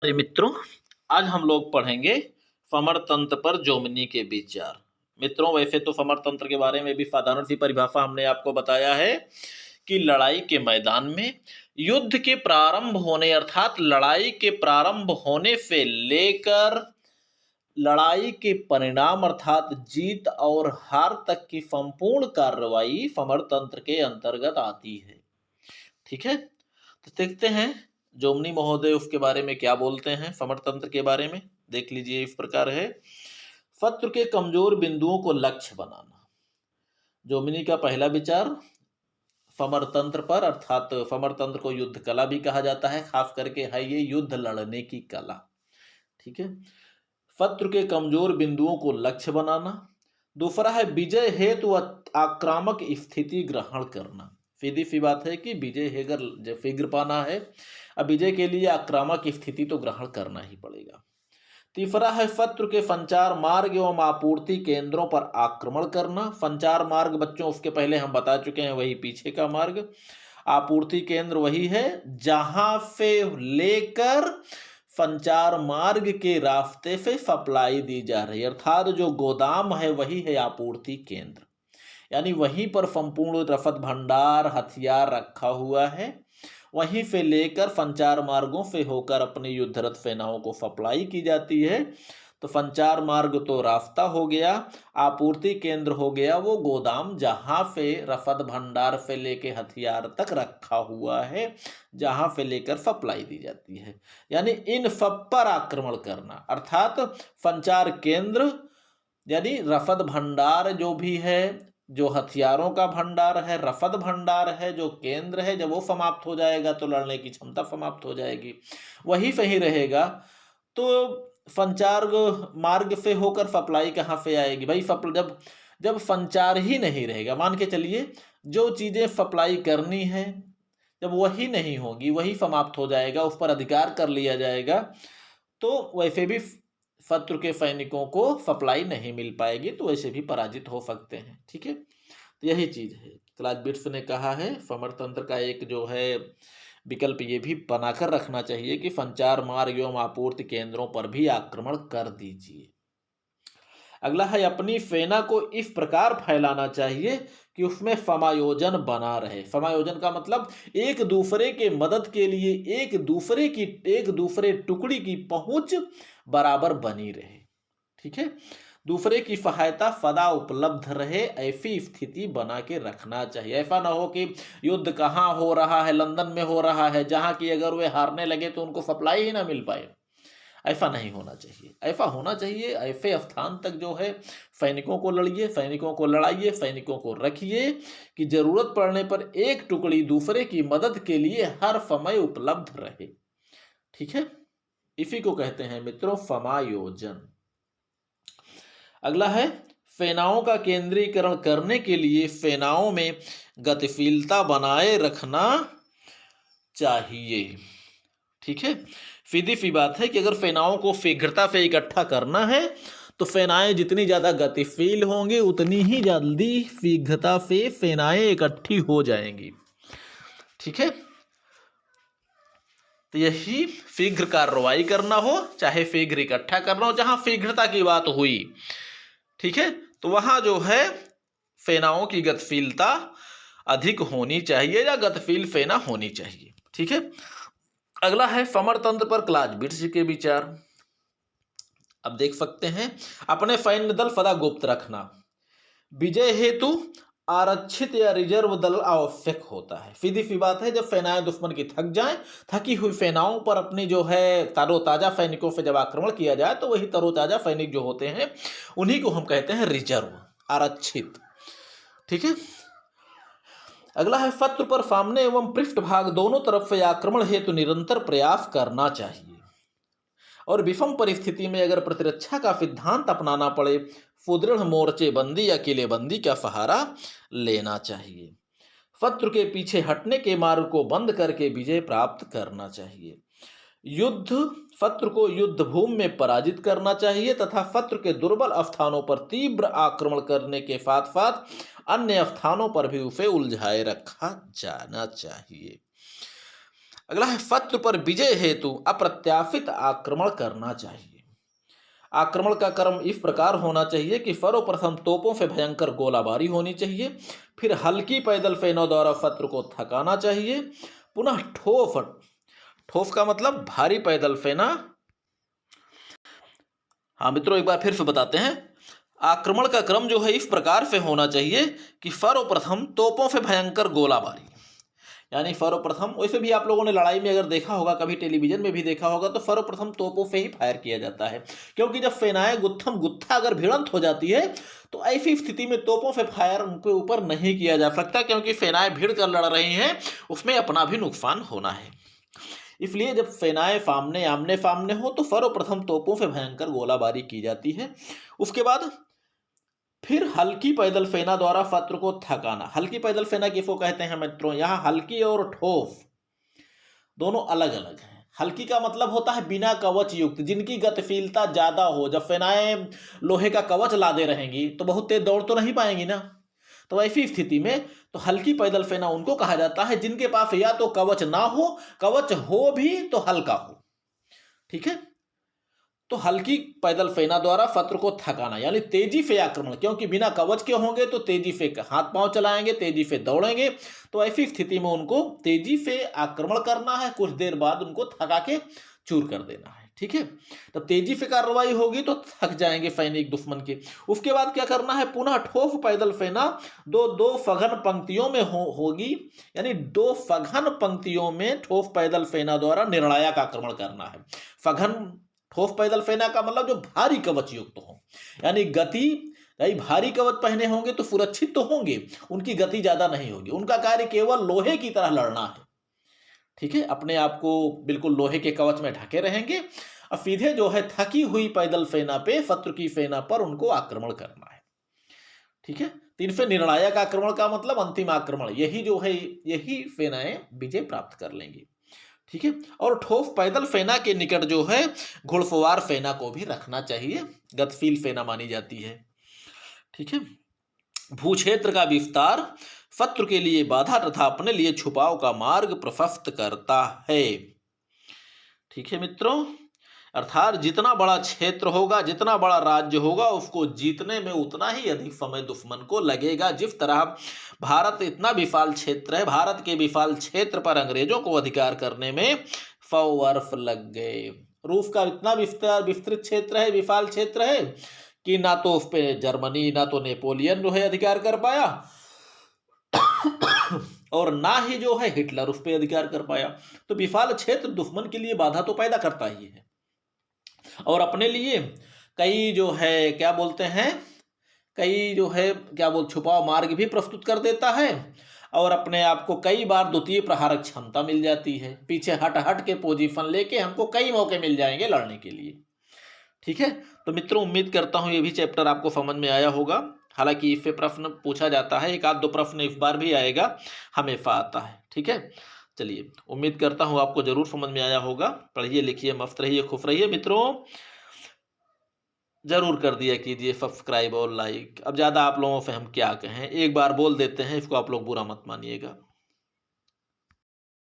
अरे मित्रों, आज हम लोग पढ़ेंगे समरतंत्र पर जोमिनी के विचार। मित्रों, वैसे तो समरतंत्र के बारे में भी साधारण सी परिभाषा हमने आपको बताया है कि लड़ाई के मैदान में युद्ध के प्रारंभ होने अर्थात लड़ाई के प्रारंभ होने से लेकर लड़ाई के परिणाम अर्थात जीत और हार तक की संपूर्ण कार्रवाई समरतंत्र के अंतर्गत आती है। ठीक है, तो देखते हैं जोमनी महोदय उसके बारे में क्या बोलते हैं। समरतंत्र के बारे में देख लीजिए, इस प्रकार है। शत्रु के कमजोर बिंदुओं को लक्ष्य बनाना। जोमिनी का पहला विचार समरतंत्र पर अर्थात समरतंत्र को युद्ध कला भी कहा जाता है, खास करके है ये युद्ध लड़ने की कला। ठीक है, शत्रु के कमजोर बिंदुओं को लक्ष्य बनाना। दूसरा है विजय हेतु आक्रामक स्थिति ग्रहण करना। सीधी सी बात है कि विजय हेगर शीघ्र पाना है, अब विजय के लिए आक्रामक स्थिति तो ग्रहण करना ही पड़ेगा। तीसरा है शत्रु के संचार मार्ग एवं आपूर्ति केंद्रों पर आक्रमण करना। संचार मार्ग बच्चों उसके पहले हम बता चुके हैं, वही पीछे का मार्ग। आपूर्ति केंद्र वही है जहां से लेकर संचार मार्ग के रास्ते से सप्लाई दी जा रही है, अर्थात जो गोदाम है वही है आपूर्ति केंद्र, यानी वहीं पर संपूर्ण रसद भंडार हथियार रखा हुआ है। वहीं से लेकर संचार मार्गों से होकर अपनी युद्धरत सेनाओं को सप्लाई की जाती है। तो संचार मार्ग तो रास्ता हो गया, आपूर्ति केंद्र हो गया वो गोदाम जहां से रसद भंडार से लेकर हथियार तक रखा हुआ है, जहां से लेकर सप्लाई दी जाती है। यानी इन सब पर आक्रमण करना, अर्थात संचार केंद्र यानी रसद भंडार जो भी है, जो हथियारों का भंडार है, रसद भंडार है, जो केंद्र है, जब वो समाप्त हो जाएगा तो लड़ने की क्षमता समाप्त हो जाएगी। वही सही रहेगा तो संचार मार्ग से होकर सप्लाई कहाँ से आएगी भाई? जब जब संचार ही नहीं रहेगा, मान के चलिए जो चीजें सप्लाई करनी है जब वही नहीं होगी, वही समाप्त हो जाएगा, उस पर अधिकार कर लिया जाएगा, तो वैसे भी शत्रु के सैनिकों को सप्लाई नहीं मिल पाएगी, तो वैसे भी पराजित हो सकते हैं। ठीक है, तो यही चीज है। क्लास बिट्स ने कहा है समरतंत्र का एक जो है विकल्प ये भी बनाकर रखना चाहिए कि संचार मार्ग एवं आपूर्ति केंद्रों पर भी आक्रमण कर दीजिए। अगला है अपनी सेना को इस प्रकार फैलाना चाहिए कि उसमें समायोजन बना रहे। समायोजन का मतलब एक दूसरे के मदद के लिए एक दूसरे टुकड़ी की पहुंच बराबर बनी रहे। ठीक है, दूसरे की सहायता सदा उपलब्ध रहे, ऐसी स्थिति बना के रखना चाहिए। ऐसा ना हो कि युद्ध कहाँ हो रहा है, लंदन में हो रहा है, जहां की अगर वे हारने लगे तो उनको सप्लाई ही ना मिल पाए। ऐसा नहीं होना चाहिए। ऐसा होना चाहिए ऐसे स्थान तक जो है सैनिकों को लड़िए, सैनिकों को लड़ाइए, सैनिकों को रखिए कि जरूरत पड़ने पर एक टुकड़ी दूसरे की मदद के लिए हर समय उपलब्ध रहे। ठीक है, इसी को कहते हैं मित्रों समायोजन। अगला है सेनाओं का केंद्रीकरण करने के लिए सेनाओं में गतिशीलता बनाए रखना चाहिए। ठीक है, सीधी सी बात है कि अगर सेनाओं को शीघ्रता से इकट्ठा करना है तो सेनाएं जितनी ज्यादा गतिशील होंगी उतनी ही जल्दी शीघ्रता से सेनाएं इकट्ठी हो जाएंगी। ठीक है, तो यही शीघ्र कार्रवाई करना हो चाहे शीघ्र इकट्ठा करना हो, जहां शीघ्रता की बात हुई, ठीक है, तो वहां जो है सेनाओं की गतिशीलता अधिक होनी चाहिए या गतिशील सेना होनी चाहिए। ठीक है, अगला है समरतंत्र पर क्लास बिट्स के विचार। अब देख सकते हैं अपने सैन्य दल सदा गुप्त रखना। विजय हेतु आरक्षित या रिजर्व दल आवश्यक होता है। सीधी सी बात है, जब सेनाएं दुश्मन की थक जाएं, थकी हुई सेनाओं पर अपनी जो है तरोताजा सैनिकों से जब आक्रमण किया जाए तो वही तरोताजा सैनिक जो होते हैं उन्हीं को हम कहते हैं रिजर्व, आरक्षित। ठीक है, अगला है शत्रु पर सामने एवं पृष्ठभाग दोनों तरफ से आक्रमण हेतु निरंतर प्रयास करना चाहिए और विषम परिस्थिति में अगर प्रतिरक्षा का सिद्धांत अपनाना पड़े सुदृढ़ मोर्चेबंदी या किलेबंदी का सहारा लेना चाहिए। शत्रु के पीछे हटने के मार्ग को बंद करके विजय प्राप्त करना चाहिए। शत्रु को युद्ध भूमि में पराजित करना चाहिए तथा शत्रु के दुर्बल स्थानों पर तीव्र आक्रमण करने के साथ साथ अन्य स्थानों पर भी उसे उलझाए रखा जाना चाहिए। अगला है शत्रु पर विजय हेतु अप्रत्याशित आक्रमण करना चाहिए। आक्रमण का क्रम इस प्रकार होना चाहिए कि सर्वप्रथम तोपों से भयंकर गोलाबारी होनी चाहिए, फिर हल्की पैदल सेनाओं द्वारा शत्रु को थकाना चाहिए, पुनः ठोस, ठोस का मतलब भारी पैदल सेना। हाँ मित्रों, एक बार फिर से बताते हैं। आक्रमण का क्रम जो है इस प्रकार से होना चाहिए कि सर्वप्रथम तोपों से भयंकर गोलाबारी, यानी सर्वप्रथम, वैसे भी आप लोगों ने लड़ाई में अगर देखा होगा, कभी टेलीविजन में भी देखा होगा, तो सर्वप्रथम तोपों से ही फायर किया जाता है, क्योंकि जब सेनाएं गुत्थम गुत्था अगर भिड़ंत हो जाती है तो ऐसी स्थिति में तोपों से फायर उनके ऊपर नहीं किया जा सकता, क्योंकि सेनाएं भिड़ कर लड़ रही हैं, उसमें अपना भी नुकसान होना है। इसलिए जब सेनाएं सामने आमने सामने हो तो सर्वप्रथम तोपों से भयंकर गोलाबारी की जाती है। उसके बाद फिर हल्की पैदल सेना द्वारा शत्रु को थकाना। हल्की पैदल सेना किसको कहते हैं मित्रों? यहाँ हल्की और ठोस दोनों अलग अलग हैं। हल्की का मतलब होता है बिना कवच युक्त, जिनकी गतिशीलता ज्यादा हो। जब सेनाएं लोहे का कवच लादे रहेंगी तो बहुत तेज दौड़ तो नहीं पाएंगी ना, तो ऐसी स्थिति में तो हल्की पैदल सेना उनको कहा जाता है जिनके पास या तो कवच ना हो, कवच हो भी तो हल्का हो। ठीक है, तो हल्की पैदल सेना द्वारा शत्रु को थकाना यानी तेजी से आक्रमण, क्योंकि बिना कवच के होंगे तो तेजी से हाथ पांव चलाएंगे, तेजी से दौड़ेंगे, तो ऐसी स्थिति में उनको तेजी से आक्रमण करना है, कुछ देर बाद उनको थका के चूर कर देना है। ठीक है, तो तेजी से कार्रवाई होगी तो थक जाएंगे सैनिक दुश्मन के। उसके बाद क्या करना है? पुनः ठोस पैदल सेना दो सघन पंक्तियों में होगी, यानी दो सघन पंक्तियों में ठोस पैदल सेना द्वारा निर्णायक आक्रमण करना है। सघन ठोस पैदल सेना का मतलब जो भारी कवच युक्त हो, यानी गति, भारी कवच पहने होंगे तो सुरक्षित तो होंगे, उनकी गति ज्यादा नहीं होगी, उनका कार्य केवल लोहे की तरह लड़ना है। ठीक है, अपने आप को बिल्कुल लोहे के कवच में ढके रहेंगे और सीधे जो है थकी हुई पैदल सेना पे, शत्रु की सेना पर उनको आक्रमण करना है। ठीक है, तीन से निर्णायक आक्रमण का मतलब अंतिम आक्रमण, यही जो है यही सेनाएं विजय प्राप्त कर लेंगी। ठीक है, और ठोस पैदल सेना के निकट जो है घुड़सवार सेना को भी रखना चाहिए, गतिशील सेना मानी जाती है। ठीक है, भूक्षेत्र का विस्तार शत्रु के लिए बाधा तथा अपने लिए छुपाव का मार्ग प्रशस्त करता है। ठीक है मित्रों, अर्थात जितना बड़ा क्षेत्र होगा, जितना बड़ा राज्य होगा, उसको जीतने में उतना ही अधिक समय दुश्मन को लगेगा। जिस तरह भारत इतना विशाल क्षेत्र है, भारत के विशाल क्षेत्र पर अंग्रेजों को अधिकार करने में 100 वर्ष लग गए। रूस का इतना विस्तृत क्षेत्र है, विशाल क्षेत्र है कि ना तो उस पर जर्मनी, ना तो नेपोलियन जो है अधिकार कर पाया और ना ही जो है हिटलर उस पर अधिकार कर पाया। तो विशाल क्षेत्र दुश्मन के लिए बाधा तो पैदा करता ही है, और अपने लिए कई जो है क्या बोलते हैं, कई जो है क्या बोल छुपाव मार्ग भी प्रस्तुत कर देता है, और अपने आप को कई बार द्वितीय प्रहारक क्षमता मिल जाती है। पीछे हट हट के पोजीशन लेके हमको कई मौके मिल जाएंगे लड़ने के लिए। ठीक है, तो मित्रों उम्मीद करता हूं ये भी चैप्टर आपको समझ में आया होगा। हालांकि इससे प्रश्न पूछा जाता है, एक आध दो प्रश्न इस बार भी आएगा, हमेशा आता है। ठीक है, चलिए उम्मीद करता हूं आपको जरूर समझ में आया होगा। पढ़िए लिखिए, मस्त रहिए, खुश रहिए मित्रों। जरूर कर दिया कीजिए सब्सक्राइब और लाइक। अब ज़्यादा आप लोगों से हम क्या कहें, एक बार बोल देते हैं, इसको आप लोग बुरा मत मानिएगा।